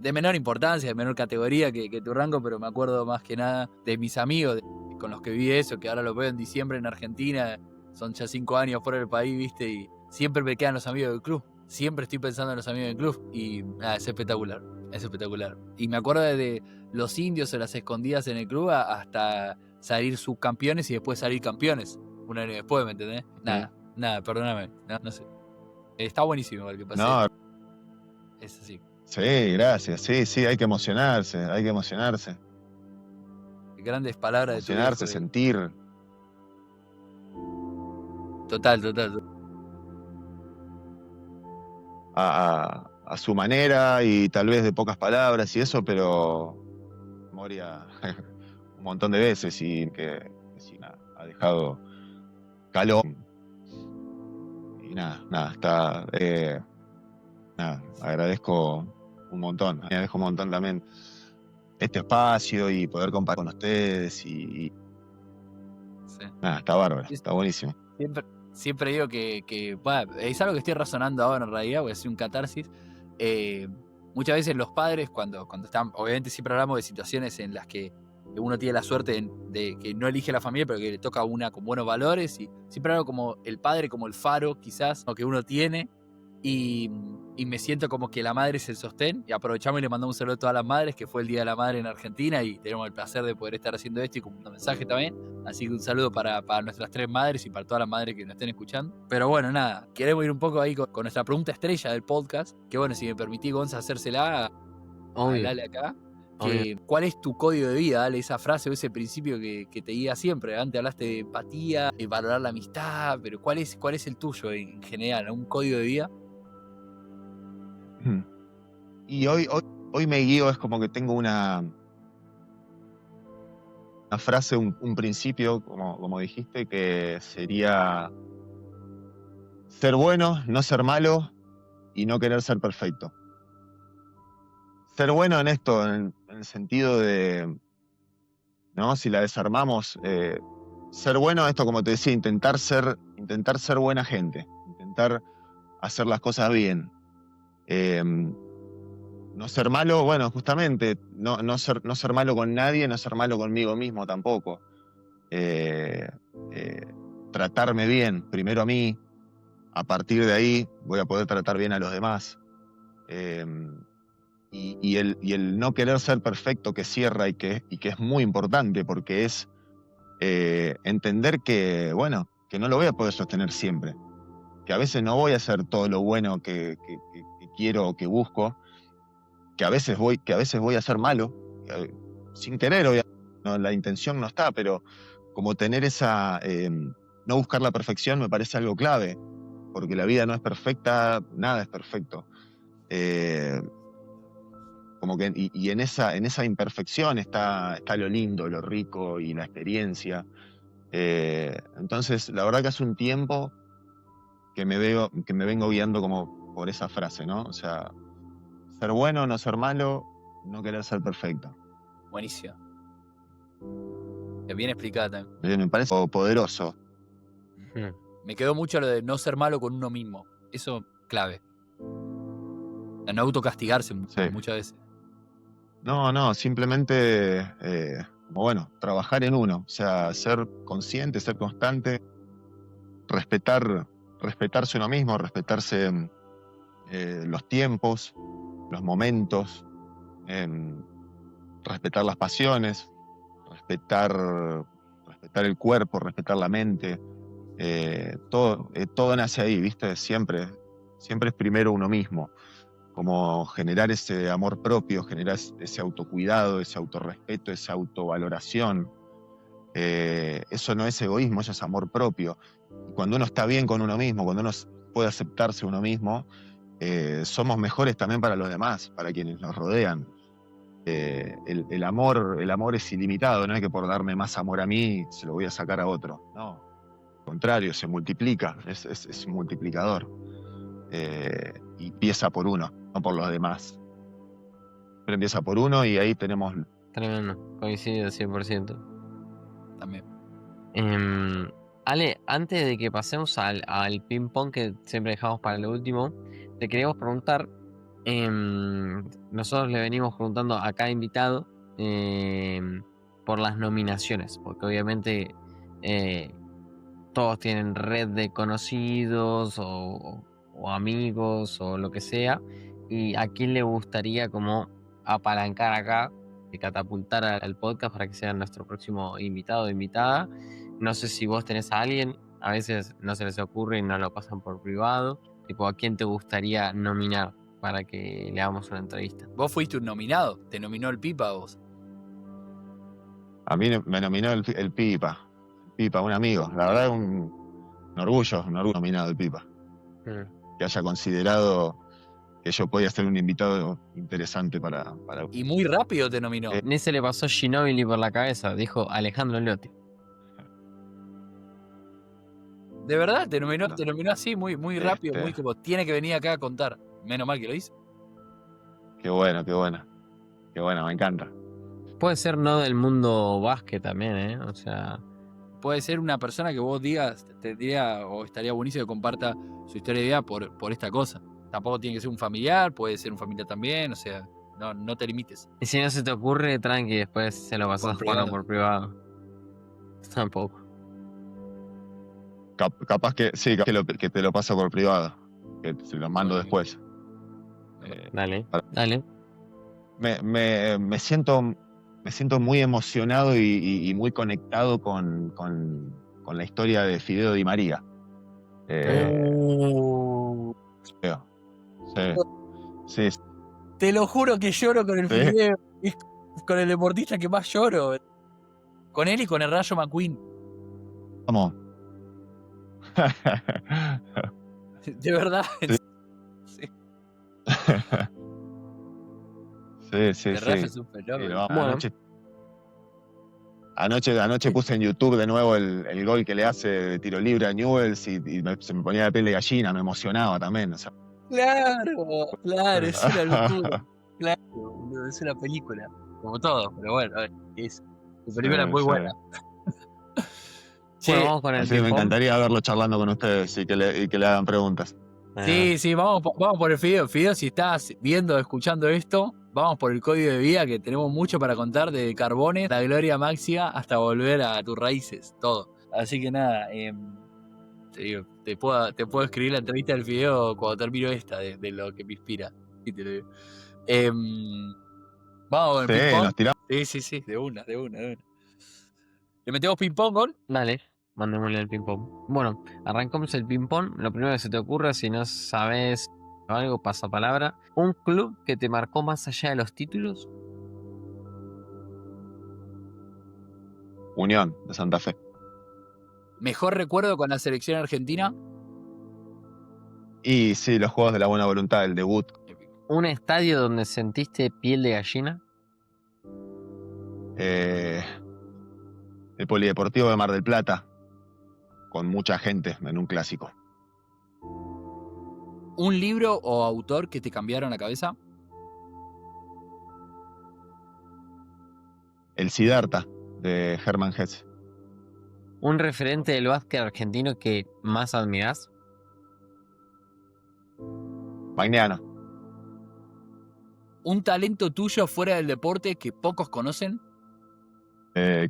de menor importancia, de menor categoría que tu rango, pero me acuerdo más que nada de mis amigos con los que viví eso, que ahora los veo en diciembre en Argentina. Son ya 5 años fuera del país, ¿viste? Y siempre me quedan los amigos del club. Siempre estoy pensando en los amigos del club. Y nada, es espectacular. Es espectacular. Y me acuerdo de los indios o las escondidas en el club hasta salir subcampeones y después salir campeones. Un año después, ¿me entendés? Nada, perdóname. No sé. Está buenísimo igual que pasé. No, Es así. sí, gracias. Sí, hay que emocionarse, Grandes palabras de tu emocionarse, viejo. sentir. Total. A su manera y tal vez de pocas palabras y eso, pero Moria un montón de veces y que sí, nada, ha dejado calor. Y nada, está... nada, agradezco un montón. Agradezco un montón también este espacio y poder compartir con ustedes y Sí. nada, está bárbaro, está buenísimo. Siempre digo que es algo que estoy razonando ahora en realidad, voy a hacer un catarsis. Muchas veces los padres, cuando están, obviamente siempre hablamos de situaciones en las que uno tiene la suerte de que no elige la familia, pero que le toca una con buenos valores, y siempre hablo como el padre, como el faro quizás, lo que uno tiene, y me siento como que la madre es el sostén, y aprovechamos y le mandamos un saludo a todas las madres, que fue el Día de la Madre en Argentina, y tenemos el placer de poder estar haciendo esto y con un mensaje también. Así que un saludo para nuestras 3 madres y para todas las madres que nos estén escuchando. Pero bueno, nada, queremos ir un poco ahí con nuestra pregunta estrella del podcast, que bueno, si me permitís, Gonza, hacérsela a Lale acá. ¿Cuál es tu código de vida? Dale, esa frase o ese principio que te guía siempre. Antes hablaste de empatía, de valorar la amistad, pero ¿cuál es el tuyo en general? ¿Un código de vida? Y hoy me guío, es como que tengo una frase, un principio, como dijiste, que sería ser bueno, no ser malo y no querer ser perfecto. Ser bueno en esto, en el sentido de, ¿no? Si la desarmamos, ser bueno, esto como te decía, intentar ser buena gente, intentar hacer las cosas bien. No ser malo, bueno, justamente, no ser malo con nadie, no ser malo conmigo mismo tampoco. Tratarme bien, primero a mí, a partir de ahí voy a poder tratar bien a los demás. y el no querer ser perfecto que cierra y que es muy importante porque es entender que, bueno, que no lo voy a poder sostener siempre, que a veces no voy a hacer todo lo bueno que quiero o que busco, que a veces voy a ser malo, sin querer, obviamente, no, la intención no está, pero como tener esa, no buscar la perfección me parece algo clave, porque la vida no es perfecta, nada es perfecto. Como que, y en esa imperfección está lo lindo, lo rico y la experiencia. Entonces, la verdad que hace un tiempo que me vengo guiando como por esa frase, ¿no? O sea, ser bueno, no ser malo, no querer ser perfecto. Buenísimo. Bien explicada también. Me parece poderoso. Me quedó mucho lo de no ser malo con uno mismo. Eso, clave. No autocastigarse Sí. muchas veces. No, simplemente, como bueno, trabajar en uno. O sea, ser consciente, ser constante, respetarse uno mismo, respetarse los tiempos, los momentos, respetar las pasiones, respetar el cuerpo, respetar la mente. Todo nace ahí, ¿viste? Siempre es primero uno mismo. Como generar ese amor propio, generar ese autocuidado, ese autorrespeto, esa autovaloración. Eso no es egoísmo, eso es amor propio. Y cuando uno está bien con uno mismo, cuando uno puede aceptarse uno mismo, somos mejores también para los demás, para quienes nos rodean. El amor es ilimitado, no es que por darme más amor a mí se lo voy a sacar a otro. No, al contrario, se multiplica, es un multiplicador. Y empieza por uno, no por los demás. Pero empieza por uno y ahí tenemos... Tremendo, coincido 100%. También. Ale, antes de que pasemos al ping pong que siempre dejamos para lo último, te queríamos preguntar, nosotros le venimos preguntando a cada invitado por las nominaciones, porque obviamente todos tienen red de conocidos o amigos o lo que sea, y a quién le gustaría como apalancar acá, de catapultar al podcast para que sea nuestro próximo invitado o invitada. No sé si vos tenés a alguien, a veces no se les ocurre y no lo pasan por privado, tipo a quién te gustaría nominar para que le hagamos una entrevista. Vos fuiste un nominado, te nominó el Pipa a vos. A mí me nominó el Pipa, un amigo. La verdad es un orgullo nominado el Pipa. Que haya considerado que yo podía ser un invitado interesante para... Y muy rápido te nominó. Ni se le pasó Ginóbili por la cabeza, dijo Alejandro Lotti. De verdad, te nominó así, muy rápido, muy como, tiene que venir acá a contar. Menos mal que lo hizo. Qué bueno, me encanta. Puede ser no del mundo básquet también, o sea... Puede ser una persona que vos digas, te diría, o estaría buenísimo que comparta su historia de vida por esta cosa. Tampoco tiene que ser un familiar, puede ser un familiar también, o sea, no te limites. Y si no se te ocurre, tranqui, después se lo pasas a Juan por privado. Tampoco. Capaz que sí, que te lo paso por privado, que se lo mando después. Dale. Me siento muy emocionado y muy conectado con la historia de Fideo Di María. Sí. Te lo juro que lloro con el Fideo. Es con el deportista que más lloro. Con él y con el Rayo McQueen. Vamos. De verdad. Sí. El Rayo es un fenómeno. Bueno. Anoche puse en YouTube de nuevo el gol que le hace de tiro libre a Newell's y se me ponía la piel de gallina, me emocionaba también. O sea. Claro, es una locura. Claro, es una película. Como todo, pero bueno, es la película es muy buena. Bueno, vamos con el así me encantaría verlo charlando con ustedes y que le hagan preguntas. Sí, vamos por el Fideo. Fideo, si estás viendo, escuchando esto, vamos por el código de vida, que tenemos mucho para contar, de Carbones, la gloria máxima, hasta volver a tus raíces, todo. Así que nada, te puedo escribir la entrevista del Fideo cuando termino esta, de lo que me inspira. Y te lo digo. Vamos con el Sí, ping-pong. nos tiramos. Sí, de una. Le metemos ping-pong, gol. Dale, mandémosle el ping-pong. Bueno, arrancamos el ping-pong. Lo primero que se te ocurra, si no sabes algo, pasa palabra. Un club que te marcó más allá de los títulos. Unión de Santa Fe. Mejor recuerdo con la selección argentina. Y sí, los Juegos de la Buena Voluntad, el debut. Un estadio donde sentiste piel de gallina. eh, el Polideportivo de Mar del Plata, con mucha gente en un clásico. Un libro o autor que te cambiaron la cabeza. El Siddhartha, de Hermann Hesse. Un referente del básquet argentino que más admirás. Magnano. Un talento tuyo fuera del deporte que pocos conocen.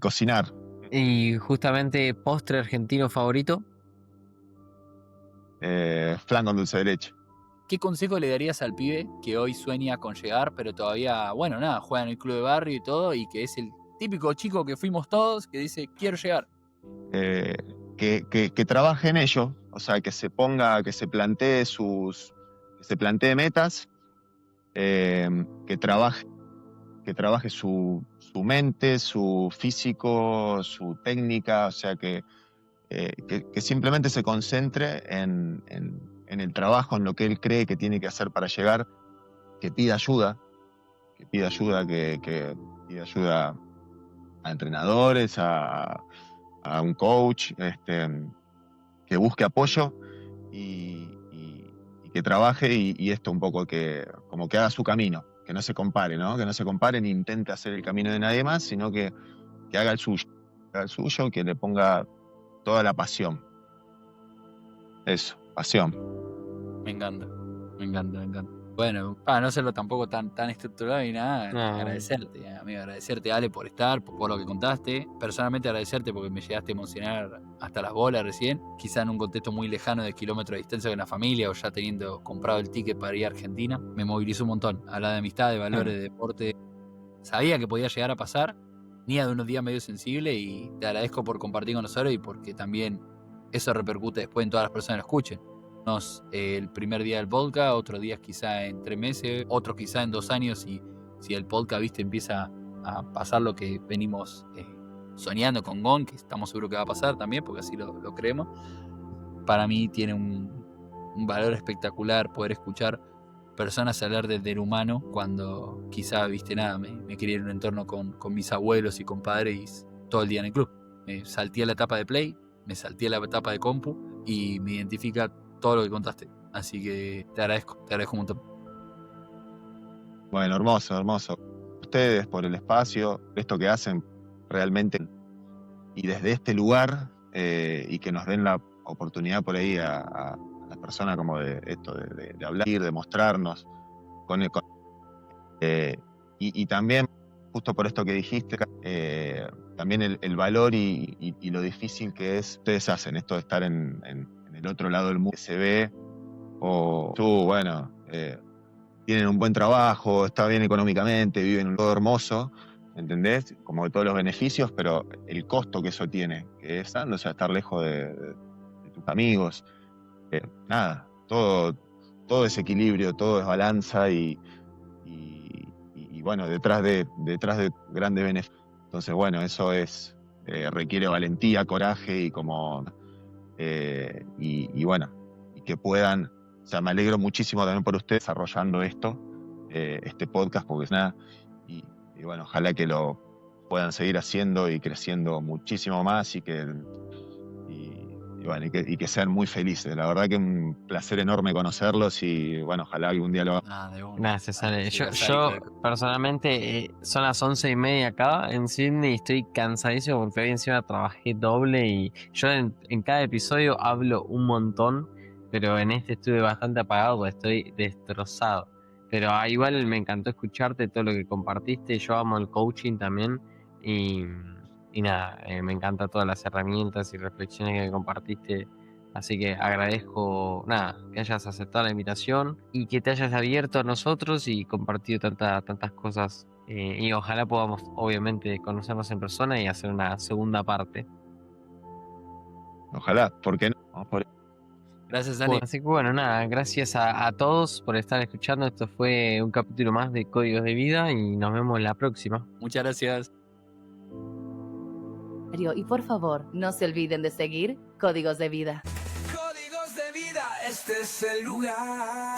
Cocinar. Y justamente postre argentino favorito. Flan con dulce de leche. ¿Qué consejo le darías al pibe que hoy sueña con llegar, pero todavía, bueno, nada, juega en el club de barrio y todo, y que es el típico chico que fuimos todos, que dice, quiero llegar? Que trabaje en ello, o sea, que se ponga, que se plantee metas, que trabaje su mente, su físico, su técnica, o sea, que simplemente se concentre en el trabajo, en lo que él cree que tiene que hacer para llegar, que pida ayuda, que pida ayuda a entrenadores, a un coach, que busque apoyo y que trabaje y esto un poco como que haga su camino, que no se compare, ¿no? Que no se compare ni intente hacer el camino de nadie más, sino que haga el suyo, que le ponga toda la pasión. Eso, pasión. Me encanta. Bueno, para no serlo tampoco tan estructurado y nada, No. agradecerte, amigo, agradecerte, Ale, por estar, por lo que contaste. Personalmente agradecerte porque me llegaste a emocionar hasta las bolas recién. Quizá en un contexto muy lejano de kilómetros de distancia con la familia o ya teniendo comprado el ticket para ir a Argentina. Me movilizó un montón. Hablar de amistad, de valores, de deporte. Sabía que podía llegar a pasar. Venía de unos días medio sensibles y te agradezco por compartir con nosotros y porque también eso repercute después en todas las personas que lo escuchen. El primer día del podcast, otros días quizá en 3 meses, otros quizá en 2 años, y si el podcast, viste, empieza a pasar lo que venimos soñando con Gon, que estamos seguros que va a pasar también, porque así lo creemos. Para mí tiene un valor espectacular poder escuchar personas hablar del humano cuando quizá, viste, nada, me crié en un entorno con mis abuelos y con padres todo el día en el club. Me salté la etapa de Play, me salté la etapa de compu y me identifica todo lo que contaste. Así que te agradezco un montón. Bueno, hermoso. Ustedes por el espacio, esto que hacen realmente, y desde este lugar, y que nos den la oportunidad por ahí a las personas como de esto, de hablar, de mostrarnos, y también, justo por esto que dijiste, también el valor y lo difícil que es, ustedes hacen esto de estar en el otro lado del mundo, que se ve, o tú, bueno, tienen un buen trabajo, está bien económicamente, viven un todo hermoso, ¿entendés? Como de todos los beneficios, pero el costo que eso tiene, que es, o sea, estar lejos de tus amigos, nada, todo es equilibrio, todo es balanza y bueno, detrás de grandes beneficios. Entonces, bueno, eso requiere valentía, coraje y bueno, y que puedan, o sea, me alegro muchísimo también por ustedes desarrollando este podcast, porque es nada, y bueno, ojalá que lo puedan seguir haciendo y creciendo muchísimo más y bueno, y que sean muy felices. La verdad que es un placer enorme conocerlos y bueno, ojalá algún día lo hagan. De una. Gracias, Ale. Sí, Yo personalmente son las 11:30 acá en Sydney y estoy cansadísimo porque hoy encima trabajé doble y yo en cada episodio hablo un montón, pero en este estuve bastante apagado porque estoy destrozado. Pero igual me encantó escucharte todo lo que compartiste. Yo amo el coaching también y nada, me encanta todas las herramientas y reflexiones que compartiste Así que agradezco, nada, que hayas aceptado la invitación y que te hayas abierto a nosotros y compartido tantas cosas. Y ojalá podamos, obviamente, conocernos en persona y hacer una segunda parte. Ojalá, ¿por qué no? Vamos por Gracias, Ale. Así que bueno, nada, gracias a todos por estar escuchando. Esto fue un capítulo más de Códigos de Vida y nos vemos en la próxima. Muchas gracias. Y por favor, no se olviden de seguir Códigos de Vida. Códigos de vida, este es el lugar.